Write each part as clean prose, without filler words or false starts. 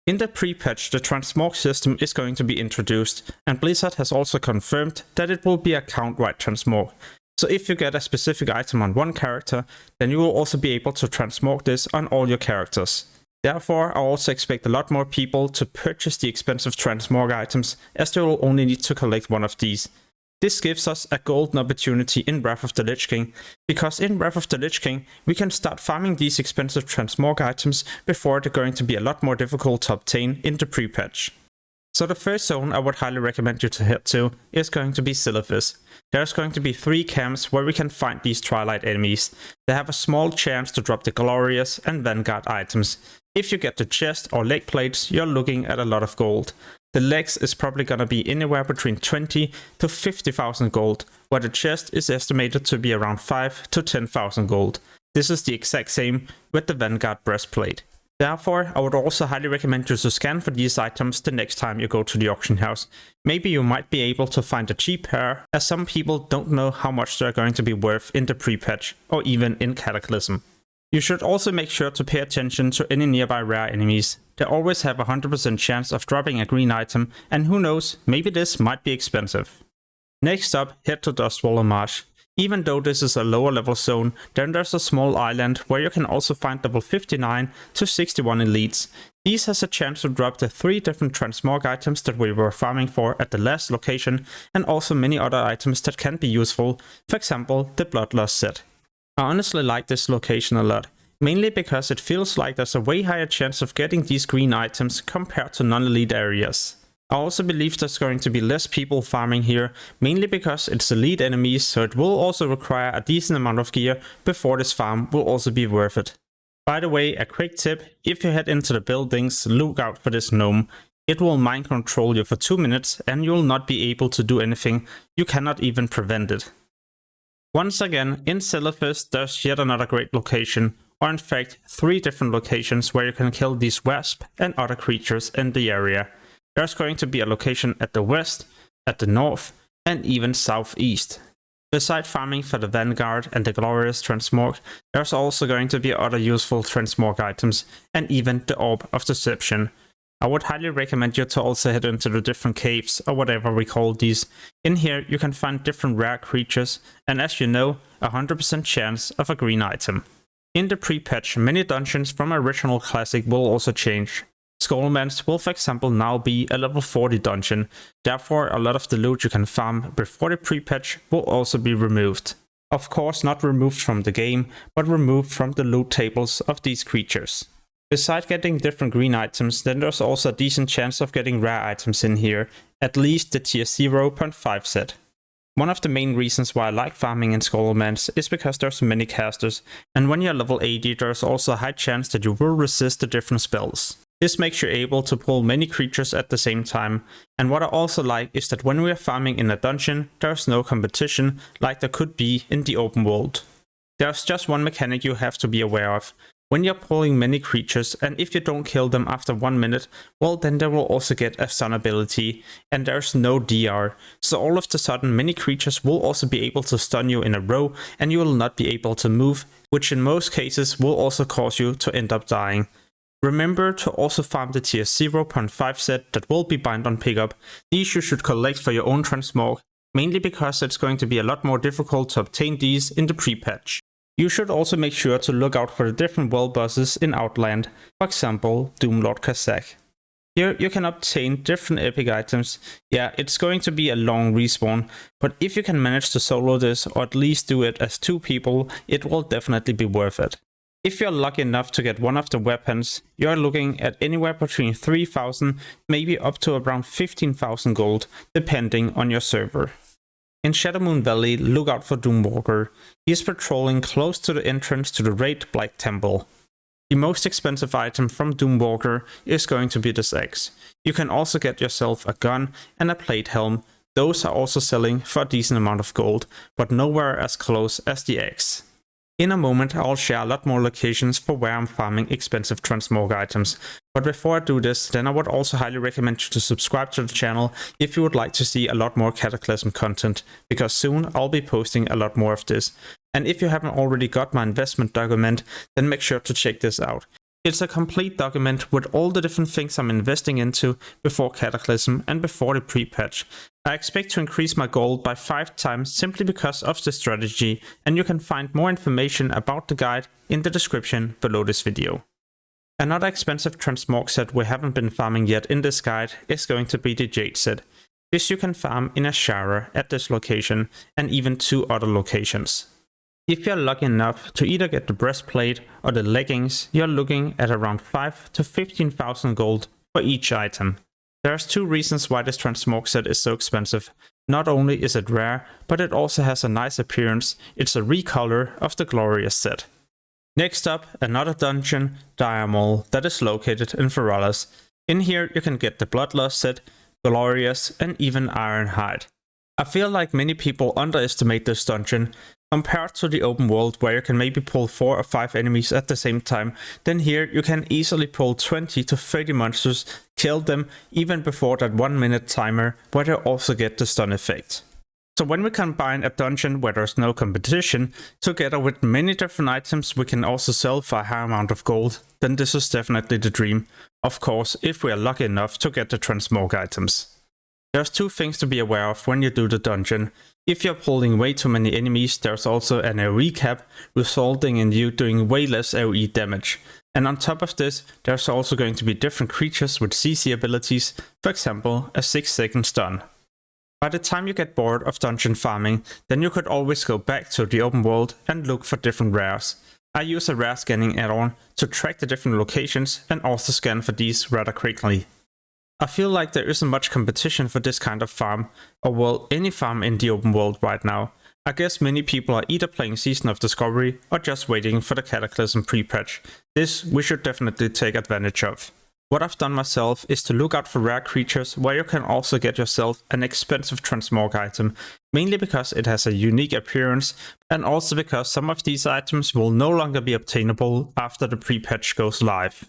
In the pre-patch, the Transmog system is going to be introduced, and Blizzard has also confirmed that it will be a count-wide transmog. So if you get a specific item on one character, then you will also be able to transmog this on all your characters. Therefore, I also expect a lot more people to purchase the expensive transmog items, as they will only need to collect one of these. This gives us a golden opportunity in Wrath of the Lich King, because in Wrath of the Lich King we can start farming these expensive transmog items before they're going to be a lot more difficult to obtain in the pre-patch. So the first zone I would highly recommend you to head to is going to be Silithus. There's going to be 3 camps where we can find these Twilight enemies. They have a small chance to drop the Glorious and Vanguard items. If you get the chest or leg plates, you're looking at a lot of gold. The legs is probably gonna be anywhere between 20 to 50,000 gold, where the chest is estimated to be around 5 to 10,000 gold. This is the exact same with the Vanguard breastplate. Therefore, I would also highly recommend you to scan for these items the next time you go to the auction house. Maybe you might be able to find a cheap pair, as some people don't know how much they're going to be worth in the pre-patch, or even in Cataclysm. You should also make sure to pay attention to any nearby rare enemies. They always have a 100% chance of dropping a green item, and who knows, maybe this might be expensive. Next up, head to Dustswallow Marsh. Even though this is a lower level zone, then there's a small island where you can also find level 59 to 61 elites. These has a chance to drop the 3 different transmog items that we were farming for at the last location, and also many other items that can be useful, for example the Bloodlust set. I honestly like this location a lot, mainly because it feels like there's a way higher chance of getting these green items compared to non-elite areas. I also believe there's going to be less people farming here, mainly because it's elite enemies, so it will also require a decent amount of gear before this farm will also be worth it. By the way, a quick tip, if you head into the buildings, look out for this gnome. It will mind control you for 2 minutes and you will not be able to do anything, you cannot even prevent it. Once again, in Silithus there's yet another great location, or in fact 3 different locations where you can kill these wasps and other creatures in the area. There's going to be a location at the west, at the north, and even southeast. Besides farming for the Vanguard and the Glorious Transmog, there's also going to be other useful Transmog items, and even the Orb of Deception. I would highly recommend you to also head into the different caves, or whatever we call these. In here you can find different rare creatures, and as you know, 100% chance of a green item. In the pre-patch, many dungeons from Original Classic will also change. Skullman's will for example now be a level 40 dungeon, therefore a lot of the loot you can farm before the pre-patch will also be removed. Of course not removed from the game, but removed from the loot tables of these creatures. Besides getting different green items, then there's also a decent chance of getting rare items in here, at least the tier 0.5 set. One of the main reasons why I like farming in Skullman's is because there's many casters, and when you're level 80 there's also a high chance that you will resist the different spells. This makes you able to pull many creatures at the same time, and what I also like is that when we are farming in a dungeon, there's no competition like there could be in the open world. There's just one mechanic you have to be aware of. When you're pulling many creatures, and if you don't kill them after 1 minute, well then they will also get a stun ability, and there's no DR. So all of a sudden many creatures will also be able to stun you in a row, and you will not be able to move, which in most cases will also cause you to end up dying. Remember to also farm the tier 0.5 set that will be bind on pickup. These you should collect for your own transmog, mainly because it's going to be a lot more difficult to obtain these in the pre-patch. You should also make sure to look out for the different world bosses in Outland, for example Doomlord Kazakh. Here you can obtain different epic items. Yeah, it's going to be a long respawn, but if you can manage to solo this or at least do it as 2 people, it will definitely be worth it. If you're lucky enough to get one of the weapons, you're looking at anywhere between 3,000, maybe up to around 15,000 gold, depending on your server. In Shadowmoon Valley, look out for Doomwalker. He is patrolling close to the entrance to the Raid Black Temple. The most expensive item from Doomwalker is going to be this axe. You can also get yourself a gun and a plate helm. Those are also selling for a decent amount of gold, but nowhere as close as the axe. In a moment I'll share a lot more locations for where I'm farming expensive transmog items, but before I do this, then I would also highly recommend you to subscribe to the channel if you would like to see a lot more Cataclysm content, because soon I'll be posting a lot more of this. And if you haven't already got my investment document, then make sure to check this out. It's a complete document with all the different things I'm investing into before Cataclysm and before the pre-patch. I expect to increase my gold by 5 times simply because of the strategy, and you can find more information about the guide in the description below this video. Another expensive Transmog set we haven't been farming yet in this guide is going to be the Jade set. This you can farm in a shower at this location and even 2 other locations. If you're lucky enough to either get the breastplate or the leggings, you're looking at around 5 to 15,000 gold for each item. There's 2 reasons why this Transmog set is so expensive. Not only is it rare, but it also has a nice appearance. It's a recolor of the Glorious set. Next up, another dungeon, Diamol, that is located in Ferralis. In here you can get the Bloodlust set, Glorious, and even Ironhide. I feel like many people underestimate this dungeon. Compared to the open world where you can maybe pull 4 or 5 enemies at the same time, then here you can easily pull 20 to 30 monsters, kill them even before that 1 minute timer where they also get the stun effect. So when we combine a dungeon where there's no competition, together with many different items we can also sell for a high amount of gold, then this is definitely the dream. Of course, if we are lucky enough to get the Transmog items. There's 2 things to be aware of when you do the dungeon. If you're pulling way too many enemies, there's also an AoE cap, resulting in you doing way less AoE damage. And on top of this, there's also going to be different creatures with CC abilities, for example, a 6-second stun. By the time you get bored of dungeon farming, then you could always go back to the open world and look for different rares. I use a rare scanning add-on to track the different locations and also scan for these rather quickly. I feel like there isn't much competition for this kind of farm, or well, any farm in the open world right now. I guess many people are either playing Season of Discovery or just waiting for the Cataclysm pre-patch. This we should definitely take advantage of. What I've done myself is to look out for rare creatures where you can also get yourself an expensive Transmog item, mainly because it has a unique appearance and also because some of these items will no longer be obtainable after the pre-patch goes live.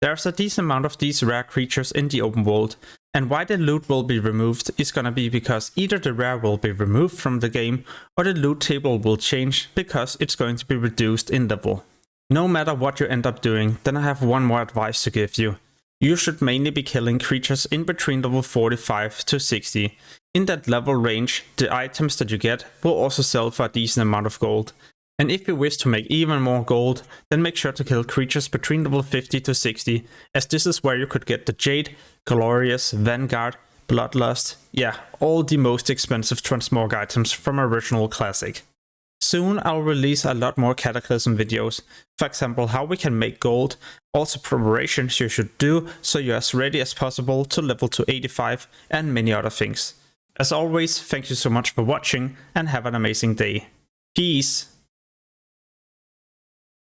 There's a decent amount of these rare creatures in the open world, and why the loot will be removed is gonna be because either the rare will be removed from the game or the loot table will change because it's going to be reduced in level. No matter what you end up doing, then I have one more advice to give you. You should mainly be killing creatures in between level 45 to 60. In that level range, the items that you get will also sell for a decent amount of gold. And if you wish to make even more gold, then make sure to kill creatures between level 50 to 60, as this is where you could get the Jade, Glorious, Vanguard, Bloodlust, yeah, all the most expensive Transmog items from Original Classic. Soon I'll release a lot more Cataclysm videos, for example how we can make gold, also preparations you should do so you're as ready as possible to level to 85 and many other things. As always, thank you so much for watching and have an amazing day. Peace!